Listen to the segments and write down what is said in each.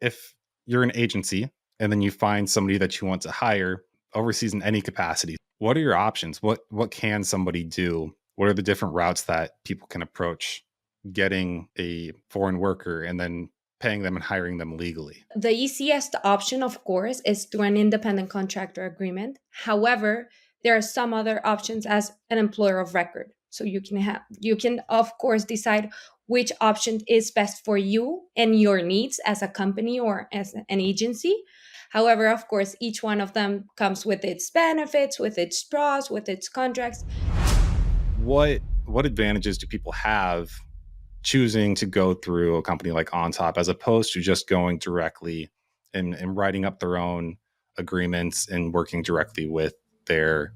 if you're an agency and then you find somebody that you want to hire overseas in any capacity, what are your options? What can somebody do? What are the different routes that people can approach getting a foreign worker and then paying them and hiring them legally? The easiest option, of course, is through an independent contractor agreement. However, there are some other options as an employer of record. So you can of course decide which option is best for you and your needs as a company or as an agency. However, of course, each one of them comes with its benefits, with its pros, with its contracts. What advantages do people have choosing to go through a company like OnTop as opposed to just going directly and writing up their own agreements and working directly with their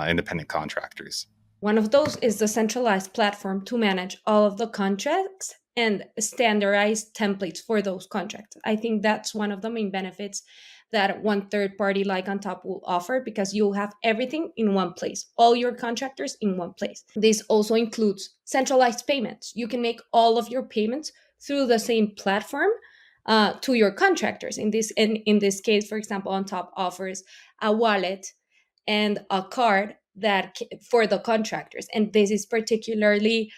independent contractors? One of those is the centralized platform to manage all of the contracts and standardized templates for those contracts. I think that's one of the main benefits that one third party like OnTop will offer, because you'll have everything in one place, all your contractors in one place. This also includes centralized payments. You can make all of your payments through the same platform to your contractors. In this case, for example, OnTop offers a wallet and a card for the contractors, and this is particularly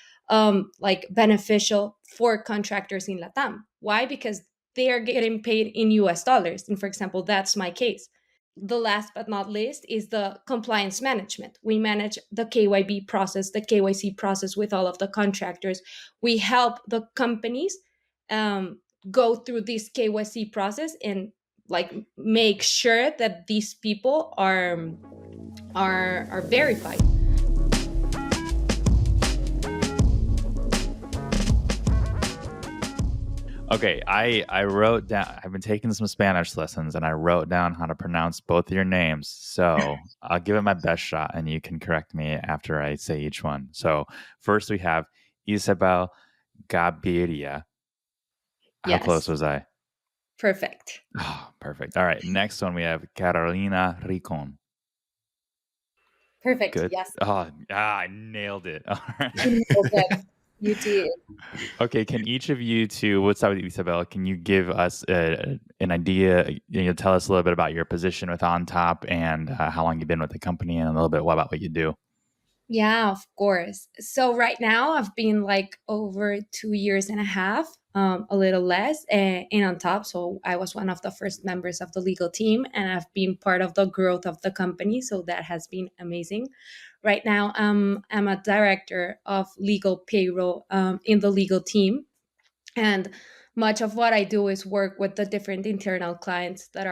like beneficial for contractors in Latam. Why? Because they are getting paid in US dollars, and for example, that's my case. The last but not least is the compliance management. We manage the KYB process, the KYC process with all of the contractors. We help the companies go through this KYC process and like make sure that these people are verified. Okay, I wrote down. I've been taking some Spanish lessons, and I wrote down how to pronounce both of your names. So I'll give it my best shot, and you can correct me after I say each one. So first we have Isabel Gaviria. How close Yes, was I? perfect. Oh, perfect. All right. Next one we have Carolina Rincon. Perfect. Good. Yes. Oh, I nailed it. All right. You nailed it. You did. Okay, can each of you two, we'll start with Isabel, can you give us an idea, tell us a little bit about your position with OnTop and how long you've been with the company and a little bit about what you do? Yeah, of course. So right now I've been like over 2 years and a half, a little less, in OnTop. So I was one of the first members of the legal team, and I've been part of the growth of the company. So that has been amazing. Right now, I'm a director of legal payroll in the legal team, and much of what I do is work with the different internal clients that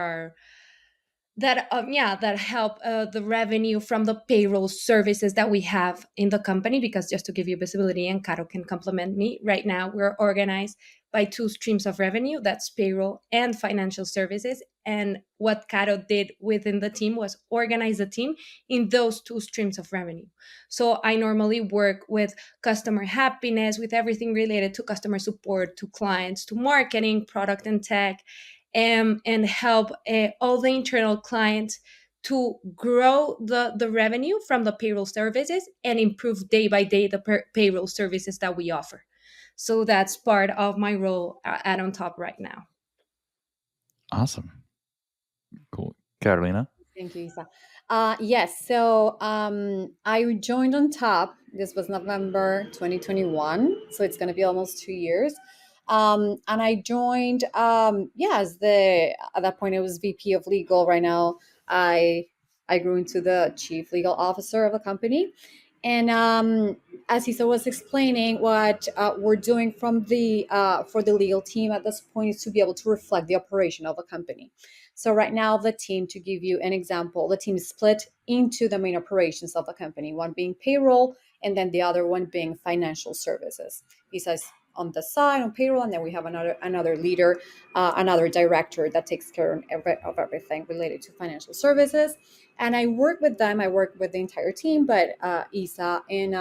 help the revenue from the payroll services that we have in the company. Because just to give you visibility, and Caro can complement me, right now we're organized by two streams of revenue, that's payroll and financial services. And what Caro did within the team was organize the team in those two streams of revenue. So I normally work with customer happiness, with everything related to customer support, to clients, to marketing, product and tech, and help all the internal clients to grow the revenue from the payroll services and improve day by day the payroll services that we offer. So that's part of my role at OnTop right now. Awesome. Cool. Carolina? Thank you, Isa. Yes. So I joined OnTop. This was November 2021. So it's going to be almost 2 years. And I joined, at that point, it was VP of legal. Right now, I grew into the chief legal officer of the company. And as Isa was explaining, what we're doing from for the legal team at this point is to be able to reflect the operation of the company. So right now, the team, to give you an example, the team is split into the main operations of the company, one being payroll, and then the other one being financial services. Isa's on the side on payroll, and then we have another leader, another director that takes care of everything related to financial services. And I work with them. I work with the entire team, but Isa and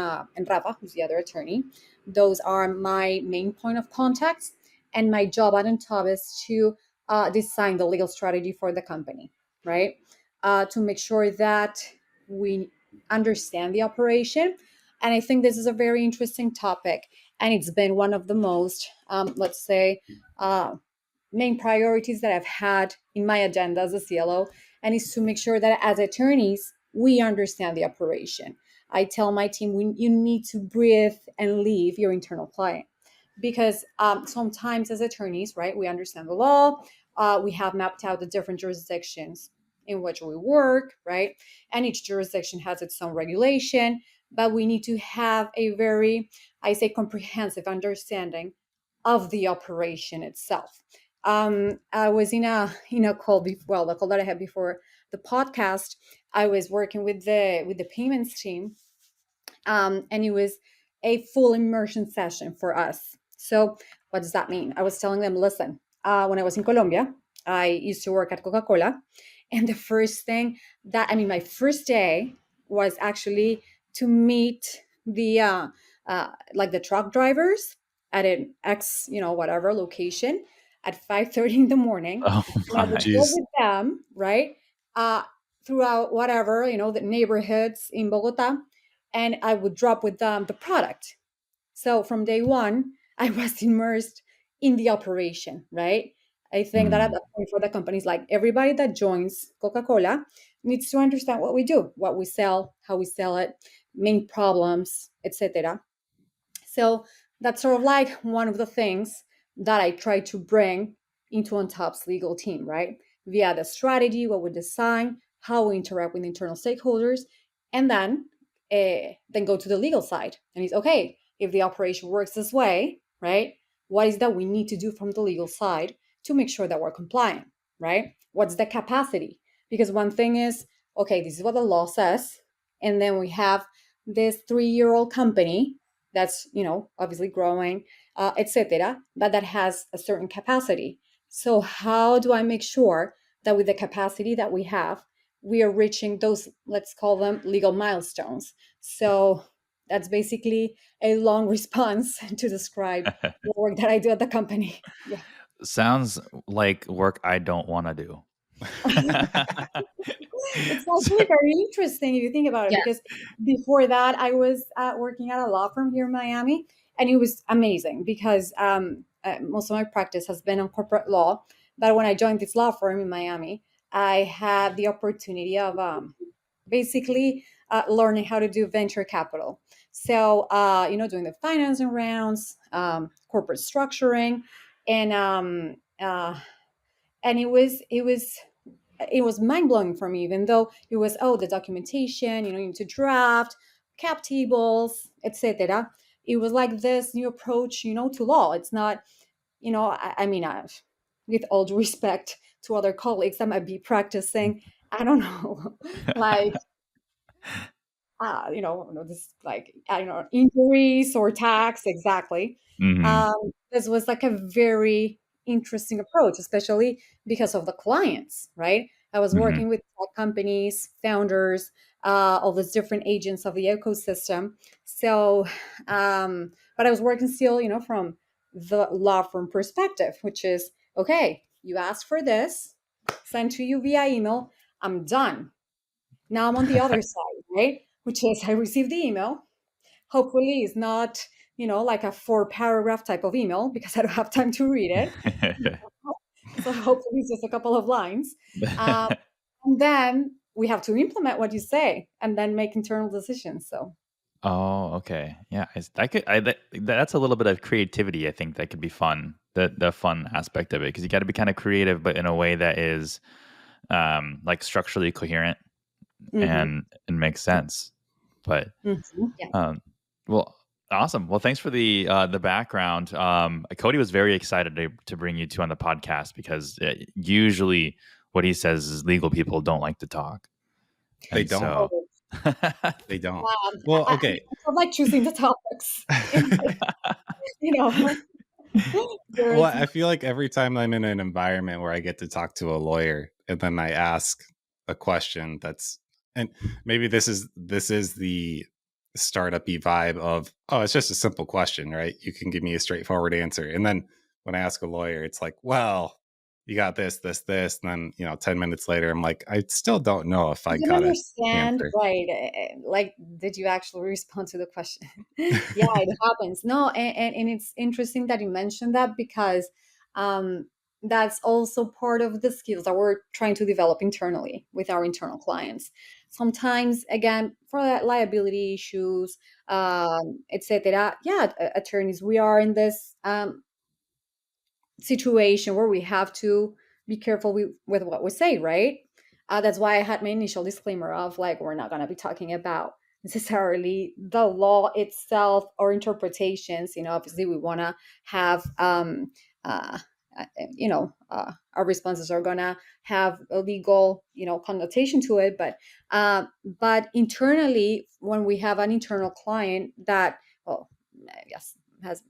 Rafa, who's the other attorney, those are my main point of contacts. And my job at OnTop is to design the legal strategy for the company, right? To make sure that we understand the operation. And I think this is a very interesting topic. And it's been one of the most, let's say, main priorities that I've had in my agenda as a CLO, and is to make sure that as attorneys, we understand the operation. I tell my team, you need to breathe and leave your internal client, because sometimes as attorneys, right, we understand the law, we have mapped out the different jurisdictions in which we work, right, and each jurisdiction has its own regulation, but we need to have a very, I say, comprehensive understanding of the operation itself. I was in a call before, well, the call that I had before the podcast. I was working with the payments team, and it was a full immersion session for us. So what does that mean? I was telling them, listen, when I was in Colombia, I used to work at Coca-Cola, and the first thing my first day was actually to meet the like the truck drivers at an X, whatever location at 5:30 in the morning. Oh And I would my. go Jeez. with them, right? Throughout whatever, the neighborhoods in Bogota, and I would drop with them the product. So from day one, I was immersed in the operation, right? I think that at Mm. that point for the companies, like everybody that joins Coca-Cola needs to understand what we do, what we sell, how we sell it, main problems, etc. So that's sort of like one of the things that I try to bring into OnTop's legal team, right? Via the strategy, what we design, how we interact with internal stakeholders, and then go to the legal side. And it's okay, if the operation works this way, right? What is that we need to do from the legal side to make sure that we're compliant, right? What's the capacity? Because one thing is, okay, this is what the law says, and then we have this 3-year-old company that's obviously growing, etc., but that has a certain capacity. So how do I make sure that with the capacity that we have, we are reaching those, let's call them legal milestones? So that's basically a long response to describe the work that I do at the company. Yeah. Sounds like work I don't want to do. It's So- actually very interesting if you think about it, Yeah. because before that I was working at a law firm here in Miami, and it was amazing because most of my practice has been on corporate law. But when I joined this law firm in Miami, I had the opportunity of basically learning how to do venture capital. So doing the financing rounds, corporate structuring, and it was mind blowing for me, even though it was, the documentation, you need to draft cap tables, etc. It was like this new approach, to law. It's not, I mean, with all due respect to other colleagues that might be practicing, I don't know, like, this, like, I don't know, injuries or tax, exactly. Mhm. This was like a very interesting approach, especially because of the clients, right? I was Mhm. working with tech companies, founders, all these different agents of the ecosystem. So, but I was working still, from the law firm perspective, which is, okay, you asked for this, sent to you via email, I'm done. Now I'm on the other side, right? Which is, I received the email. Hopefully, it's not, like a 4-paragraph type of email, because I don't have time to read it. So hopefully, it's just a couple of lines. And then we have to implement what you say and then make internal decisions. So, Oh, okay. Yeah, that's a little bit of creativity. I think that could be fun. The fun aspect of it, because you got to be kind of creative, but in a way that is like structurally coherent mhm, and makes sense. But yeah. well, awesome. Well, thanks for the background. Cody was very excited to bring you two on the podcast, because usually what he says is legal people don't like to talk, They and don't. so They don't. Um, Well, I okay. also like choosing the topics. you know, Well, there's I feel like every time I'm in an environment where I get to talk to a lawyer and then I ask a question and maybe this is the startup-y vibe of, oh, it's just a simple question, right? You can give me a straightforward answer. And then when I ask a lawyer, it's like, well, you got this, and then 10 minutes later, I'm like, I still don't know if I you can got an understand, answer. right? Like, did you actually respond to the question? Yeah, it happens. No, and it's interesting that you mentioned that, because that's also part of the skills that we're trying to develop internally with our internal clients. Sometimes, again, for liability issues, etc. Yeah, attorneys, we are in this situation where we have to be careful with what we say, right? That's why I had my initial disclaimer of like, we're not going to be talking about necessarily the law itself or interpretations. Obviously, we want to have, uh, our responses are going to have a legal, connotation to it. But internally, when we have an internal client that, well, I guess has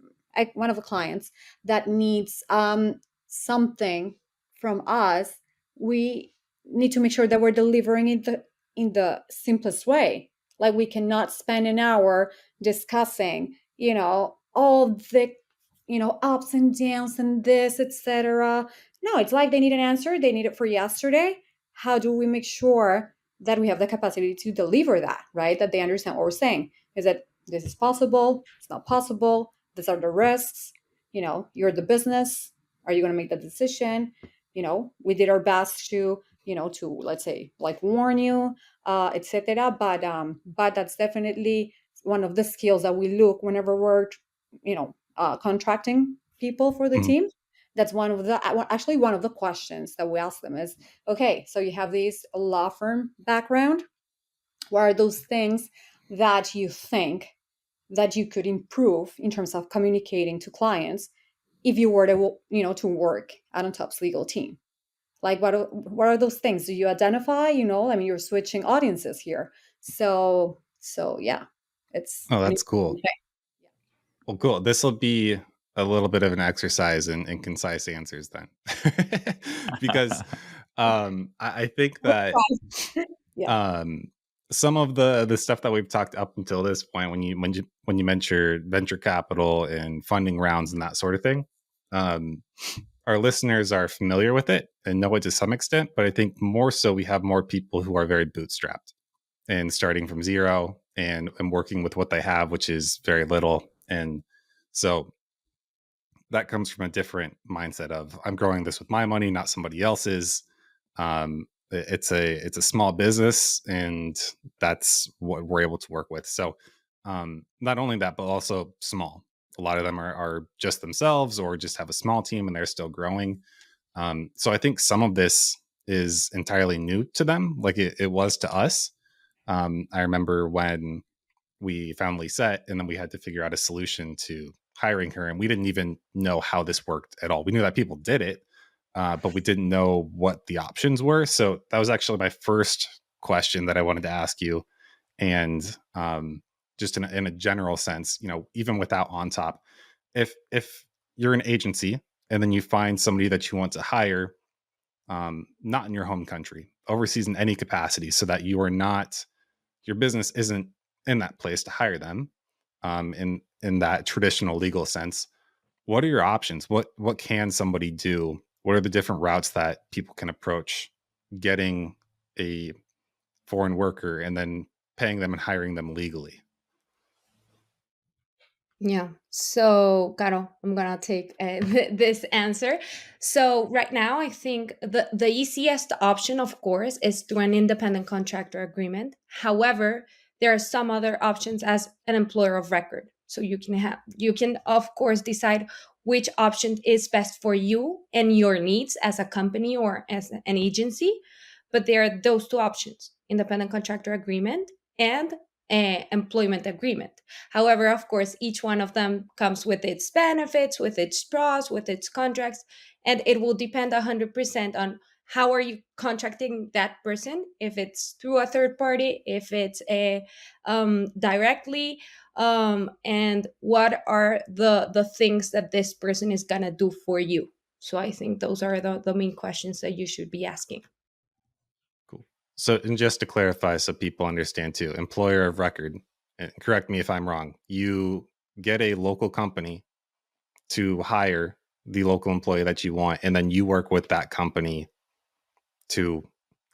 one of the clients that needs something from us, we need to make sure that we're delivering it in the simplest way. Like, we cannot spend an hour discussing, all the, ups and downs and this, etc. No, it's like they need an answer. They need it for yesterday. How do we make sure that we have the capacity to deliver that, right? That they understand what we're saying. Is that this is possible? It's not possible. These are the risks. You're the business. Are you going to make the decision? We did our best to, let's say, like, warn you, etc. But that's definitely one of the skills that we look whenever we're, contracting people for the Mhm. team. That's one of the questions that we ask them is, okay, so you have this law firm background. What are those things that you think that you could improve in terms of communicating to clients if you were to, to work at OnTop's legal team? Like, what are those things? Do you identify? You're switching audiences here. So yeah, it's Oh, an that's cool. important thing. Well, cool. This will be a little bit of an exercise in concise answers then, because I think that Yeah. um, some of the stuff that we've talked up until this point, when you mentioned venture capital and funding rounds and that sort of thing, um, our listeners are familiar with it and know it to some extent. But I think more so, we have more people who are very bootstrapped and starting from zero and working with what they have, which is very little. And so that comes from a different mindset of, I'm growing this with my money, not somebody else's. It's a small business, and that's what we're able to work with. So not only that, but also small. A lot of them are just themselves or just have a small team and they're still growing. So I think some of this is entirely new to them, like it was to us. I remember when we found Lisette, and then we had to figure out a solution to hiring her, and we didn't even know how this worked at all. We knew that people did it, but we didn't know what the options were. So that was actually my first question that I wanted to ask you. And just in a general sense, even without OnTop, if you're an agency and then you find somebody that you want to hire, not in your home country, overseas in any capacity, so that your business isn't in that place to hire them, in that traditional legal sense. What are your options? What can somebody do? What are the different routes that people can approach getting a foreign worker and then paying them and hiring them legally? Yeah. So, Caro, I'm gonna take this answer. So, right now, I think the easiest option, of course, is through an independent contractor agreement. However, there are some other options as an employer of record. So you can of course decide which option is best for you and your needs as a company or as an agency. But there are those two options: independent contractor agreement and employment agreement. However, of course, each one of them comes with its benefits, with its pros, with its contracts, and it will depend 100% on how are you contracting that person, if it's through a third party, if it's a directly, and what are the things that this person is gonna do for you. So I think those are the main questions that you should be asking. Cool. So, and just to clarify, so people understand too, employer of record, and correct me if I'm wrong, you get a local company to hire the local employee that you want, and then you work with that company to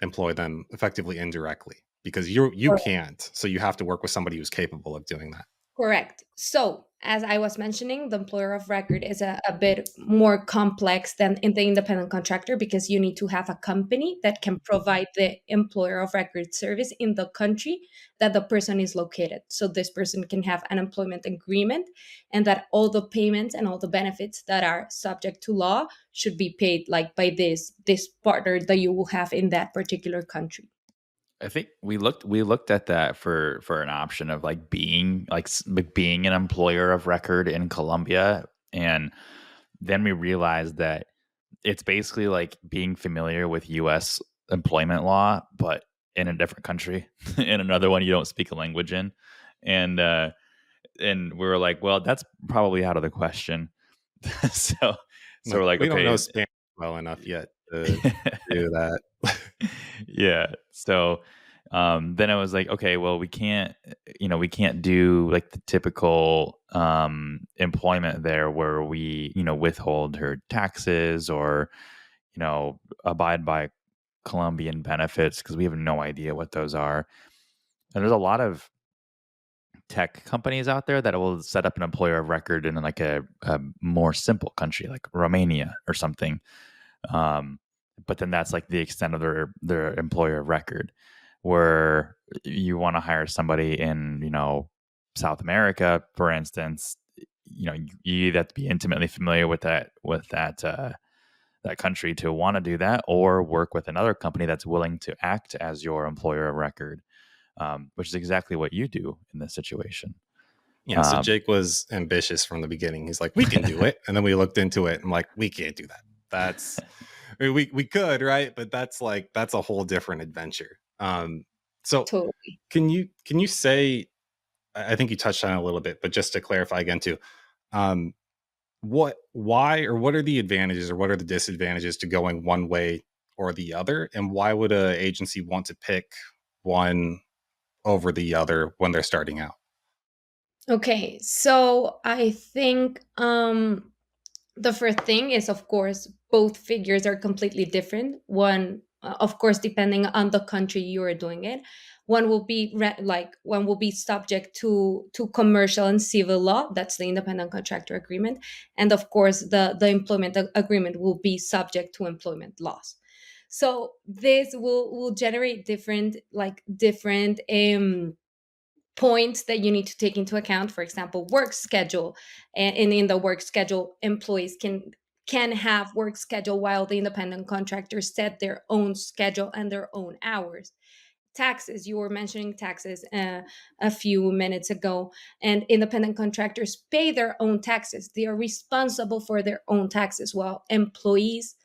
employ them effectively indirectly, because you can't. So you have to work with somebody who's capable of doing that. Correct. So, as I was mentioning, the employer of record is a bit more complex than in the independent contractor because you need to have a company that can provide the employer of record service in the country that the person is located. So, this person can have an employment agreement and that all the payments and all the benefits that are subject to law should be paid like by this partner that you will have in that particular country. I think we looked at that for an option of like being an employer of record in Colombia, and then we realized that it's basically like being familiar with U.S. employment law, but in a different country, in another one you don't speak a language in, and we were like, well, that's probably out of the question. so so Like, we're like, we don't know okay. Spanish well enough yet to do that. Yeah. So then I was like, okay, well, we can't do like the typical employment there where we, withhold her taxes or, abide by Colombian benefits because we have no idea what those are. And there's a lot of tech companies out there that will set up an employer of record in like a more simple country like Romania or something. Um, but then that's like the extent of their employer of record. Where you want to hire somebody in, South America, for instance, you either have to be intimately familiar with that country to want to do that, or work with another company that's willing to act as your employer of record, which is exactly what you do in this situation. Yeah, so Jake was ambitious from the beginning. He's like, we can do it. And then we looked into it and I'm like, we can't do that. That's I mean, we could, right? But that's a whole different adventure. So Totally. can you say, I think you touched on it a little bit, but just to clarify again too, why or what are the advantages or what are the disadvantages to going one way or the other? And why would an agency want to pick one over the other when they're starting out? Okay, so I think the first thing is, of course, both figures are completely different. One, of course, depending on the country you are doing it, one will be subject to commercial and civil law. That's the independent contractor agreement, and of course, the employment agreement will be subject to employment laws. So this will generate different points that you need to take into account. For example, work schedule, and in the work schedule, employees can have work schedule while the independent contractors set their own schedule and their own hours. Taxes, you were mentioning taxes a few minutes ago, and independent contractors pay their own taxes. They are responsible for their own taxes, while employees,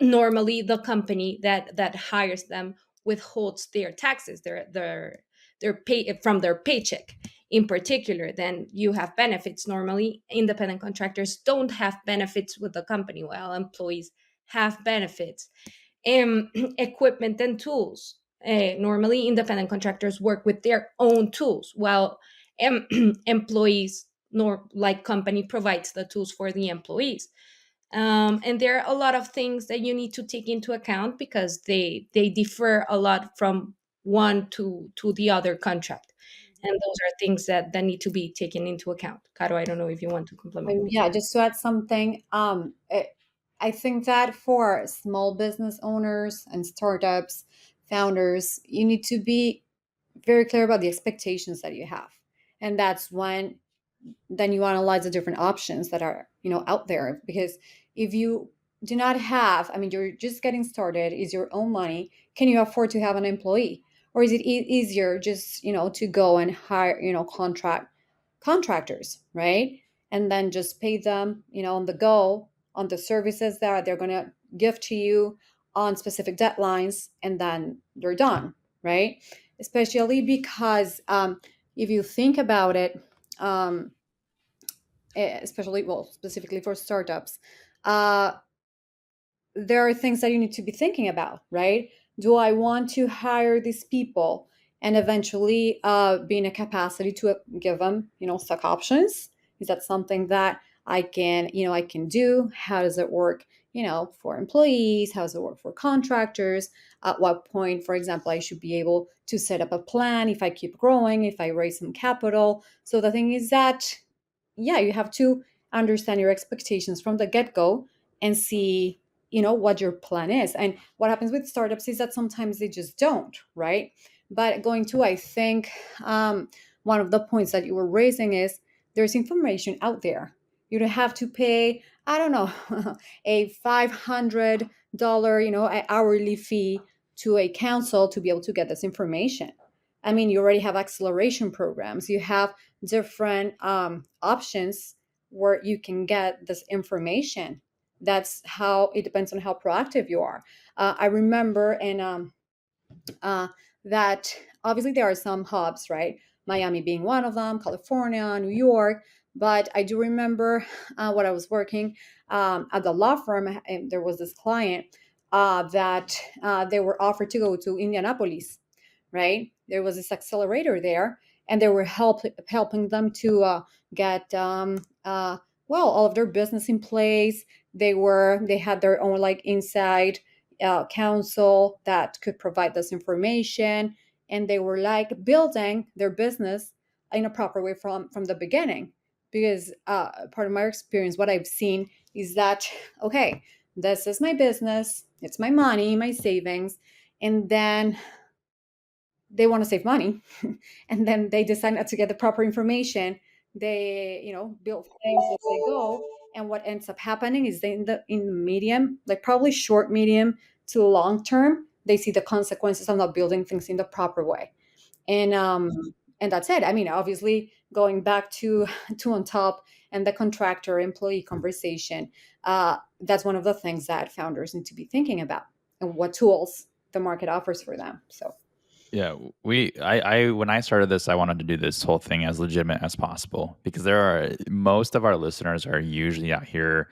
normally the company that hires them withholds their taxes, their pay from their paycheck. In particular, then you have benefits. Normally independent contractors don't have benefits with the company, while employees have benefits. Equipment and tools, normally independent contractors work with their own tools, while employees, nor like company provides the tools for the employees. And there are a lot of things that you need to take into account because they differ a lot from one to the other contract, and those are things that need to be taken into account. Caro, I don't know if you want to complement me. Yeah, just to add something, I think that for small business owners and startups, founders, you need to be very clear about the expectations that you have, and that's when then you analyze the different options that are out there. Because if you do not have, I mean, you're just getting started, is your own money, can you afford to have an employee, or is it easier just to go and hire contractors, right? And then just pay them on the go on the services that they're going to give to you on specific deadlines, and then they're done, right? Especially because if you think about it, um, especially, well, specifically for startups, uh, there are things that you need to be thinking about, right? Do I want to hire these people and eventually be in a capacity to give them, stock options? Is that something that I can do? How does it work, for employees, how does it work for contractors, at what point, for example, I should be able to set up a plan if I keep growing, if I raise some capital. So the thing is that, yeah, you have to understand your expectations from the get-go and see, what your plan is. And what happens with startups is that sometimes they just don't, right? But going to, I think, one of the points that you were raising is there's information out there. You don't have to pay, I don't know, a $500, hourly fee to a council to be able to get this information. I mean, you already have acceleration programs. You have different options where you can get this information. That's how it depends on how proactive you are. I remember that obviously there are some hubs, right? Miami being one of them, California, New York. But I do remember when I was working at the law firm, and there was this client that they were offered to go to Indianapolis, right? There was this accelerator there, and they were helping them to get all of their business in place. They had their own like inside counsel that could provide this information, and they were like building their business in a proper way from the beginning. Because part of my experience, what I've seen is that, okay, this is my business, it's my money, my savings, and then they want to save money and then they decide not to get the proper information. They build things as they go, and what ends up happening is they in the medium, like probably short, medium to long term, they see the consequences of not building things in the proper way. And that's it. I mean, obviously, going back to OnTop and the contractor employee conversation, that's one of the things that founders need to be thinking about, and what tools the market offers for them. So Yeah, I when I started this, I wanted to do this whole thing as legitimate as possible, because most of our listeners are usually out here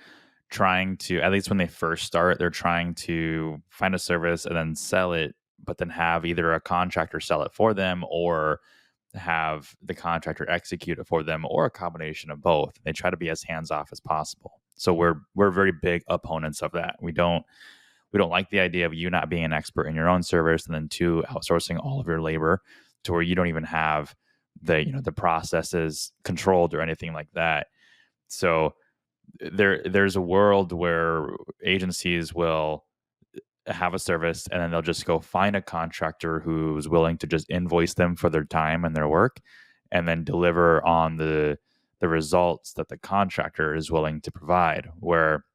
trying to, at least when they first start, they're trying to find a service and then sell it, but then have either a contractor sell it for them, or have the contractor execute it for them, or a combination of both. They try to be as hands off as possible. So we're very big opponents of that. We don't like the idea of you not being an expert in your own service, and then two, outsourcing all of your labor to where you don't even have the processes controlled or anything like that. So there's a world where agencies will have a service and then they'll just go find a contractor who's willing to just invoice them for their time and their work, and then deliver on the results that the contractor is willing to provide. Where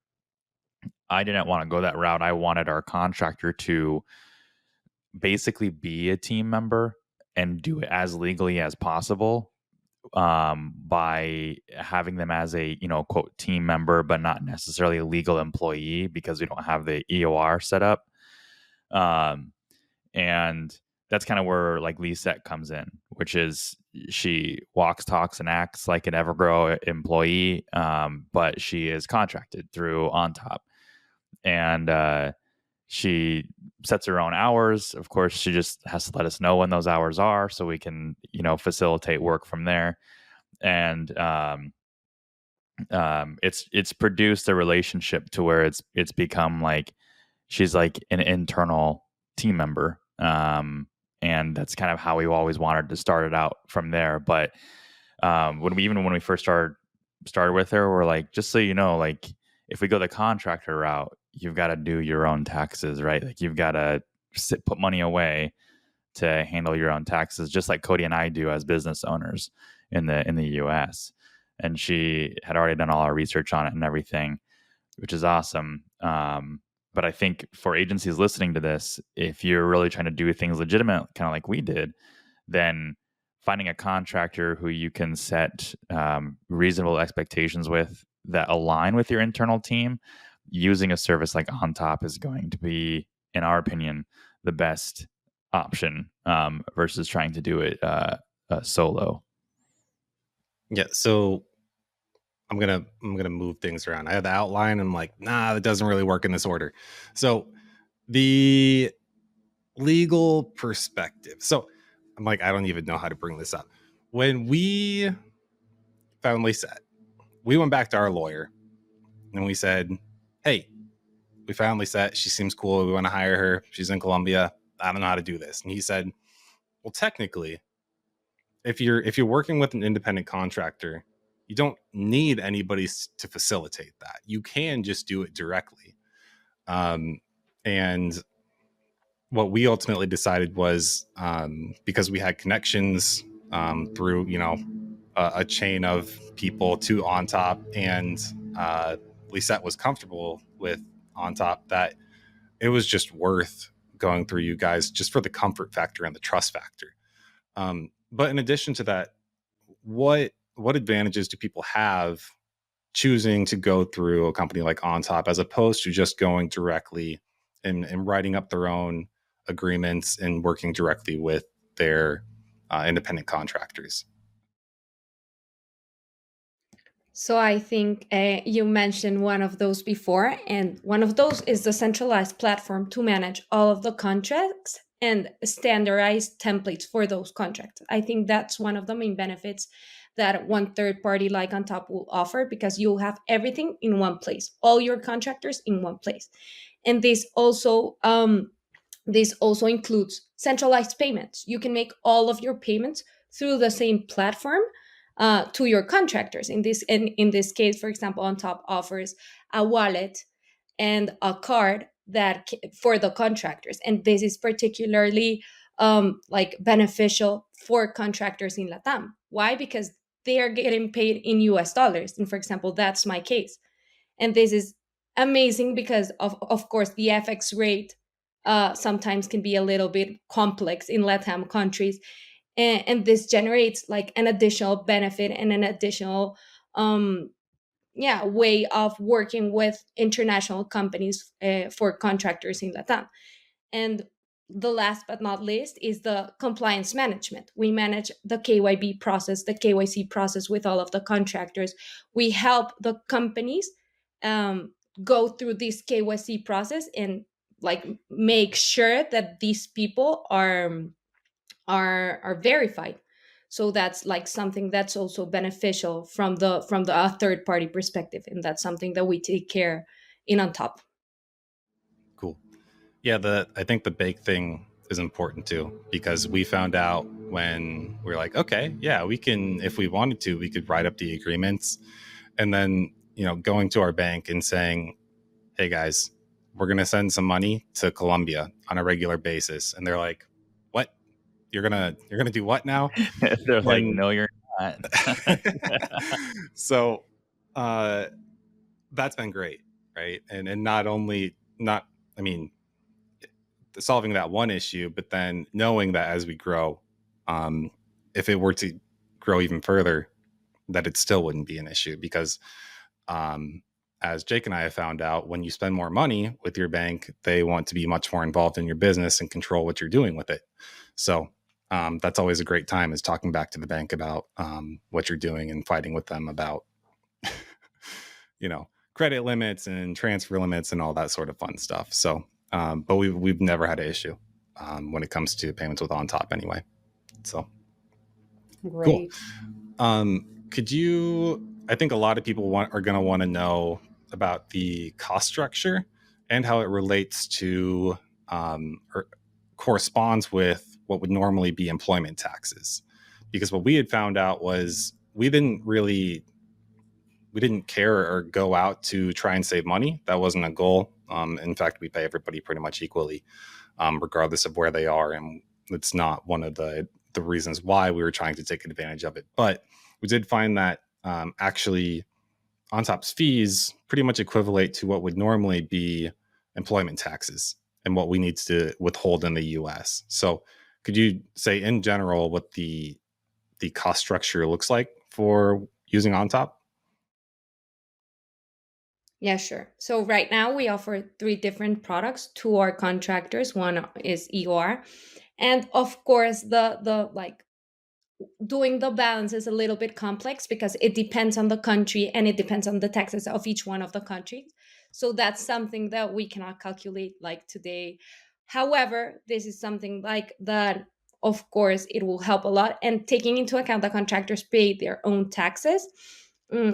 I didn't want to go that route. I wanted our contractor to basically be a team member and do it as legally as possible, by having them as a quote team member, but not necessarily a legal employee, because we don't have the EOR set up. And that's kind of where like Lisette comes in, which is she walks, talks, and acts like an Evergrow employee, but she is contracted through OnTop. And she sets her own hours. Of course, she just has to let us know when those hours are so we can, facilitate work from there. And it's produced a relationship to where it's become like she's like an internal team member. And that's kind of how we always wanted to start it out from there. But when we first started with her, we're like, just so you know, like if we go the contractor route, you've got to do your own taxes, right? Like you've got to put money away to handle your own taxes, just like Cody and I do as business owners in the US. And she had already done all our research on it and everything, which is awesome. But I think for agencies listening to this, if you're really trying to do things legitimate, kind of like we did, then finding a contractor who you can set reasonable expectations with that align with your internal team, using a service like OnTop is going to be, in our opinion, the best option, versus trying to do it solo. Yeah. So I'm gonna move things around. I have the outline. I'm like, nah, that doesn't really work in this order. So the legal perspective. So I'm like, I don't even know how to bring this up. When we found Lisette, we went back to our lawyer and we said, hey, we finally said, she seems cool. We want to hire her. She's in Colombia. I don't know how to do this. And he said, well, technically, if you're working with an independent contractor, you don't need anybody to facilitate that. You can just do it directly. And what we ultimately decided was, because we had connections through, a chain of people to OnTop, and Lisette was comfortable with OnTop, that it was just worth going through you guys just for the comfort factor and the trust factor. But in addition to that, what advantages do people have choosing to go through a company like OnTop as opposed to just going directly and writing up their own agreements and working directly with their independent contractors? So I think you mentioned one of those before, and one of those is the centralized platform to manage all of the contracts and standardized templates for those contracts. I think that's one of the main benefits that one third party like OnTop will offer, because you'll have everything in one place, all your contractors in one place. And this also includes centralized payments. You can make all of your payments through the same platform to your contractors. In this case, for example, OnTop offers a wallet and a card for the contractors, and this is particularly beneficial for contractors in Latam. Why? Because they are getting paid in US dollars, and for example, that's my case. And this is amazing because of course the FX rate sometimes can be a little bit complex in Latam countries, and this generates like an additional benefit and an additional way of working with international companies for contractors in Latam. And the last but not least is the compliance management. We manage the KYB process, the KYC process with all of the contractors. We help the companies go through this KYC process and like make sure that these people are verified. So that's like something that's also beneficial from the third party perspective, and that's something that we take care in OnTop. Cool. Yeah, I think the bake thing is important too, because we found out when we were like, okay, yeah, we can, if we wanted to, we could write up the agreements, and then going to our bank and saying, hey guys, we're going to send some money to Colombia on a regular basis, and they're like, what? You're gonna do what now? They're like, no, you're not. So that's been great, right? And not only solving that one issue, but then knowing that as we grow, if it were to grow even further, that it still wouldn't be an issue, because as Jake and I have found out, when you spend more money with your bank, they want to be much more involved in your business and control what you're doing with it. So that's always a great time, is talking back to the bank about what you're doing and fighting with them about, credit limits and transfer limits and all that sort of fun stuff. So, but we've never had an issue when it comes to payments with OnTop anyway. So Great. Cool. Could you, I think a lot of people are going to want to know about the cost structure and how it relates to or corresponds with what would normally be employment taxes. Because what we had found out was we didn't care or go out to try and save money. That wasn't a goal. In fact, we pay everybody pretty much equally, regardless of where they are. And it's not one of the reasons why we were trying to take advantage of it. But we did find that actually OnTop's fees pretty much equivalent to what would normally be employment taxes and what we need to withhold in the US. So could you say in general what the cost structure looks like for using OnTop? Yeah, sure. So right now we offer 3 different products to our contractors. One is EOR. And of course, the like doing the balance is a little bit complex because it depends on the country and it depends on the taxes of each one of the countries. So that's something that we cannot calculate like today. However, this is something like that, of course, it will help a lot. And taking into account the contractors pay their own taxes,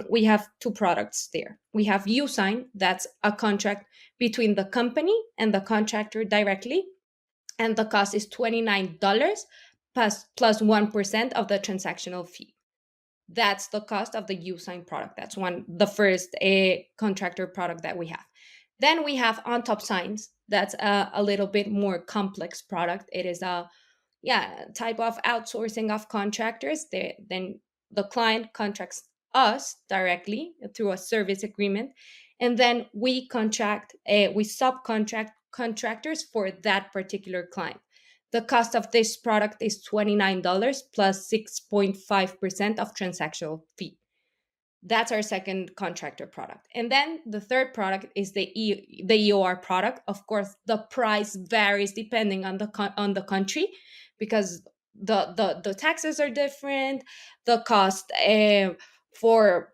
we have two products there. We have USign, that's a contract between the company and the contractor directly, and the cost is $29 plus 1% of the transactional fee. That's the cost of the USign product. That's the first contractor product that we have. Then we have OnTop Signs. That's a little bit more complex product. It is a type of outsourcing of contractors. Then the client contracts us directly through a service agreement, and then we subcontract contractors for that particular client. The cost of this product is $29 plus 6.5% of transactional fee. That's our second contractor product. And then the third product is the EOR product. Of course, the price varies depending on the country, because the taxes are different, the cost for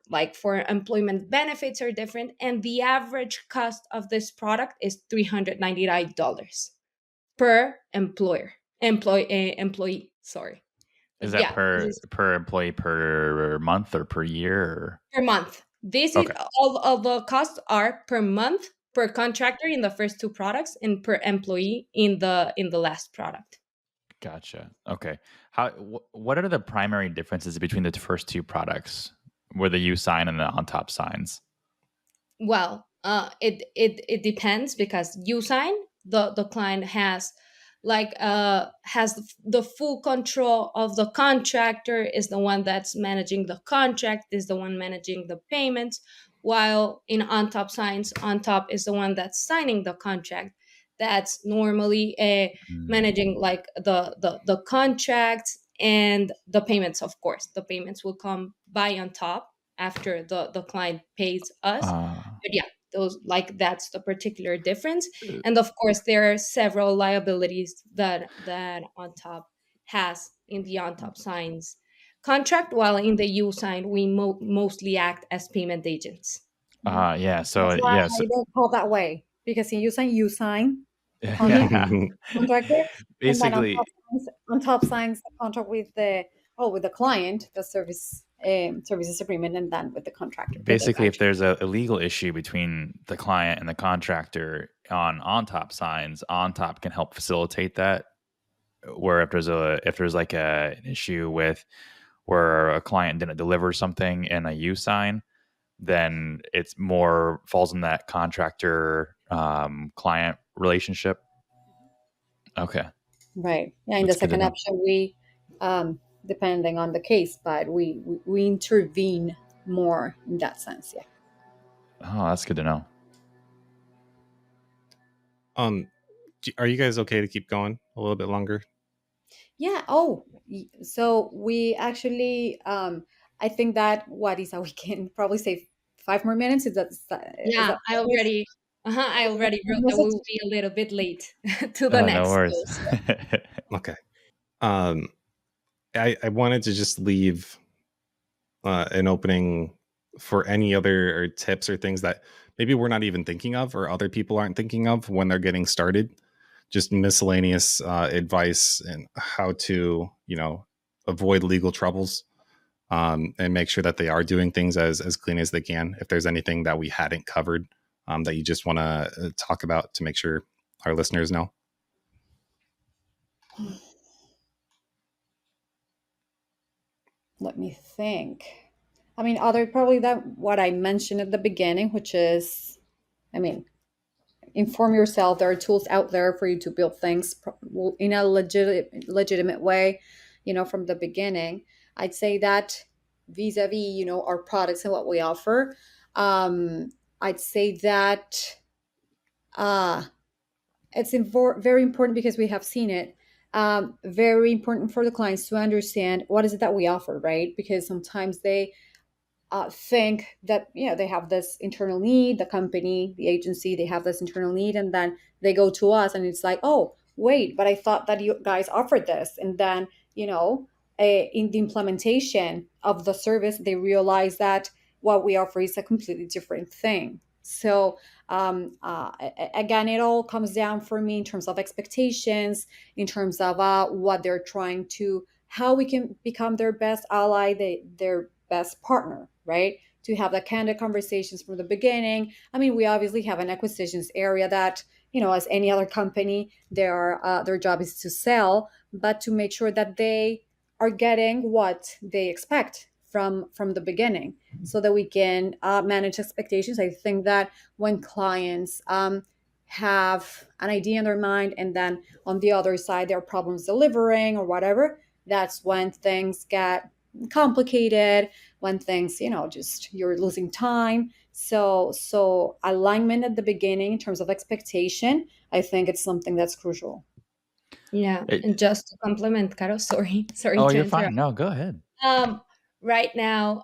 employment benefits are different, and the average cost of this product is $399 per employee. Sorry. Is that per employee per month or per year? Or? Per month. This Okay. is all of the costs are per month, per contractor in the first two products, and per employee in the last product. Gotcha. Okay. What are the primary differences between the first two products, where the USign and the OnTop Signs? Well, it depends, because USign, the client has the full control of the contractor, is the one that's managing the contract, is the one managing the payments, while in OnTop Signs, OnTop is the one that's signing the contract, that's normally managing like the contract and the payments. Of course, the payments will come by OnTop after the client pays us. But yeah, that's the particular difference. And of course, there are several liabilities that OnTop has in the OnTop Signs contract, while in the USign we mostly act as payment agents. Yeah. So That's why yeah. I don't call that way, because in you sign the contract, contractor, Basically, and then on top signs the contract with the client, the services agreement, and then with the contractor. Basically, if there's a legal issue between the client and the contractor on OnTop Signs, OnTop can help facilitate that. Where if there's like an issue with where a client didn't deliver something in a USign, then it's more falls in that contractor client relationship. Okay. Right. Yeah. In the second option, we depending on the case, but we intervene more in that sense. Yeah. Oh, that's good to know. Are you guys okay to keep going a little bit longer? Yeah. Oh, so we actually, I think that we can probably say 5 more minutes. I already wrote that we will be a little bit late to the next. No worries. Okay. I wanted to just leave an opening for any other tips or things that maybe we're not even thinking of, or other people aren't thinking of when they're getting started. Just miscellaneous advice and how to, avoid legal troubles, and make sure that they are doing things as clean as they can. If there's anything that we hadn't covered that you just want to talk about to make sure our listeners know. Let me think. I mean, probably that what I mentioned at the beginning, which is, inform yourself. There are tools out there for you to build things in a legitimate way, from the beginning. I'd say that vis-a-vis, our products and what we offer, I'd say that it's very important, because we have seen it, very important for the clients to understand what is it that we offer, right? Because sometimes they think that they have this internal need, the company, the agency, they have this internal need, and then they go to us and it's like, oh wait, but I thought that you guys offered this. And then in the implementation of the service, they realize that what we offer is a completely different thing. So again, it all comes down for me in terms of expectations, in terms of what they're how we can become their best ally, their best partner, right? to have the candid conversations from the beginning. I mean, we obviously have an acquisitions area that, as any other company, their job is to sell, but to make sure that they are getting what they expect from the beginning, so that we can manage expectations. I think that when clients have an idea in their mind, and then on the other side there are problems delivering or whatever, that's when things get complicated, when things, just you're losing time. So alignment at the beginning in terms of expectation, I think it's something that's crucial. Yeah, It- and just to complement, Caro, sorry oh, to you're interrupt. fine. No, go ahead. Right now,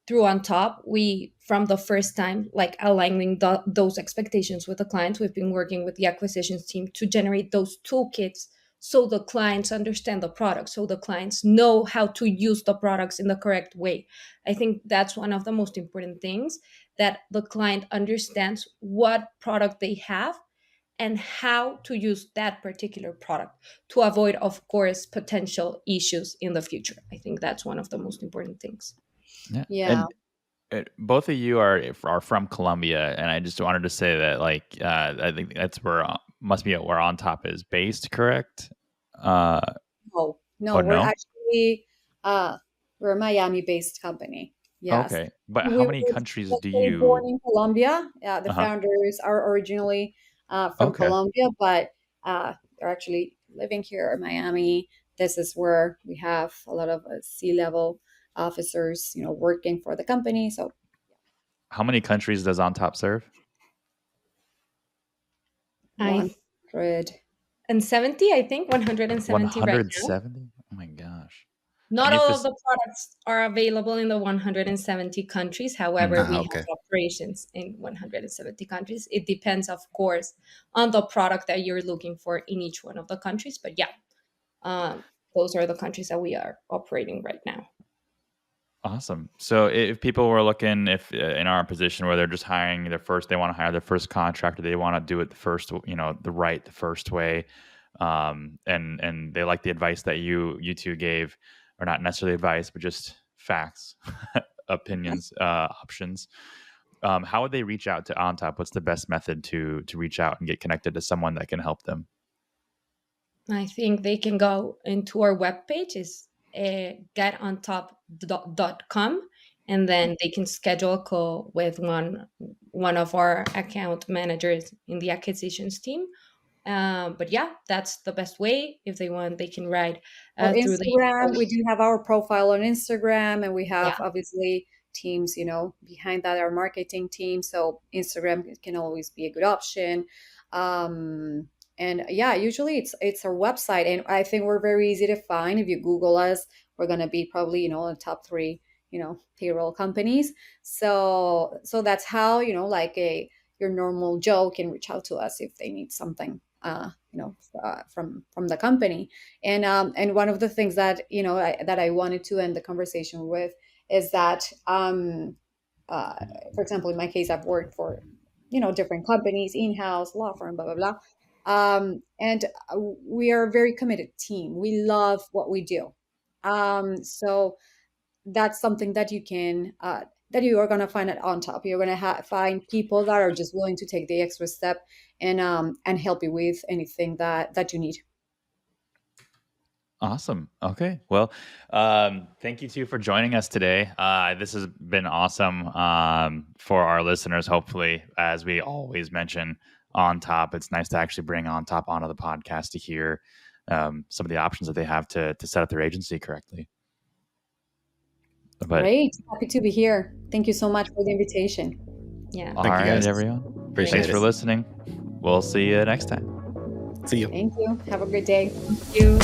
through OnTop, we, from the first time, like aligning those expectations with the clients, we've been working with the acquisitions team to generate those toolkits so the clients understand the product, so the clients know how to use the products in the correct way. I think that's one of the most important things, that the client understands what product they have and how to use that particular product to avoid, of course, potential issues in the future. I think that's one of the most important things. Yeah. And both of you are from Colombia, and I just wanted to say that, like, I think that's where must be where OnTop is based, correct? No, Oh we're no. actually we're a Miami-based company. Yes. Okay, but We how were many countries do actually born you? in Colombia. The Uh-huh. founders are originally from Okay. Colombia, but they're actually living here in Miami. This is where we have a lot of C-level officers, working for the company. So How many countries does OnTop serve? I 100. and 70, I think 170 right now. 170? Oh my gosh. Not And if all of this, the products are available in the 170 countries. However, we Okay. have operations in 170 countries. It depends, of course, on the product that you're looking for in each one of the countries. But yeah, those are the countries that we are operating right now. awesome. So if people were looking, if in our position where they're just hiring they want to hire their first contractor, they want to do it the first way, and they like the advice that you two gave, or not necessarily advice, but just facts, opinions, options. How would they reach out to OnTop? What's the best method to reach out and get connected to someone that can help them? I think they can go into our webpage, is getontop.com, and then they can schedule a call with one of our account managers in the acquisitions team. But yeah, that's the best way. If they want, they can write Or through the Instagram, we do have our profile on Instagram, and we yeah. have obviously teams, behind that, our marketing team. So Instagram can always be a good option. And yeah, usually it's our website, and I think we're very easy to find. If you Google us, we're gonna be probably, the top 3, payroll companies. So that's how, like your normal Joe can reach out to us if they need something, from the company. And one of the things that, that I wanted to end the conversation with is that, for example, in my case, I've worked for, different companies, in-house, law firm, blah, blah, blah. And we are a very committed team. We love what we do. So that's something that you can, that you are going to find at OnTop. You're going to find people that are just willing to take the extra step and help you with anything that you need. Awesome. Okay. Well, thank you two for joining us today. This has been awesome for our listeners. Hopefully, as we always mention, OnTop, it's nice to actually bring OnTop onto the podcast to hear some of the options that they have to set up their agency correctly. But, great. Happy to be here. Thank you so much for the invitation. Yeah. All Thank you, right, guys. everyone. Appreciate Thanks it. for listening. We'll see you next time. See you. Thank you. Have a great day. Thank you.